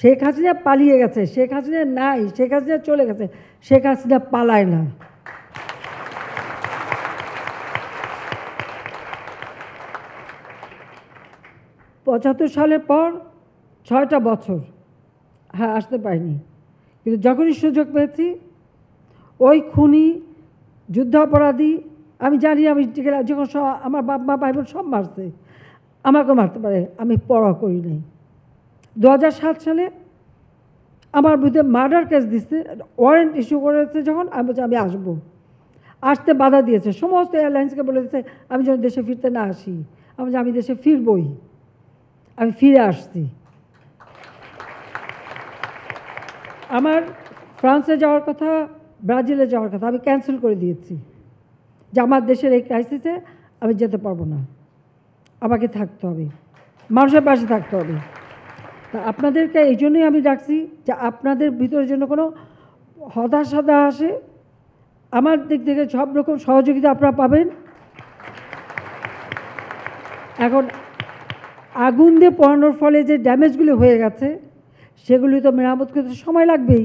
শেখ হাসিনা পালিয়ে গেছে, শেখ হাসিনা নাই, শেখ হাসিনা চলে গেছে, শেখ হাসিনা পালায় না। পঁচাত্তর সালের পর 6টা বছর হ্যাঁ আসতে পারিনি, কিন্তু যখনই সুযোগ পেয়েছি ওই খুনি যুদ্ধাপরাধী, আমি জানি আমি যখন আমার বাপ মা ভাই বোন সব মারছে, আমাকেও মারতে পারে, আমি পরোয়া করি নাই। 2007 সালে আমার বিরুদ্ধে মার্ডার কেস দিচ্ছে, ওয়ারেন্ট ইস্যু করেছে, যখন আমি বলছি আমি আসবো, আসতে বাধা দিয়েছে, সমস্ত এয়ারলাইন্সকে বলে দিচ্ছে আমি যেন দেশে ফিরতে না আসি। আমি দেশে ফিরবই, আমি ফিরে আসছি। আমার ফ্রান্সে যাওয়ার কথা, ব্রাজিলে যাওয়ার কথা আমি ক্যান্সেল করে দিয়েছি, যে আমার দেশের এই ক্রাইসিসে আমি যেতে পারবো না, আমাকে থাকতে হবে, মানুষের পাশে থাকতে হবে। তা আপনাদেরকে এই জন্যই আমি ডাকছি যে আপনাদের ভিতরে যেন কোনো হতাশা না আসে, আমার দিক থেকে সব রকম সহযোগিতা আপনারা পাবেন। এখন আগুন দিয়ে পোড়ানোর ফলে যে ড্যামেজগুলি হয়ে গেছে সেগুলি তো মেরামত করতে সময় লাগবেই।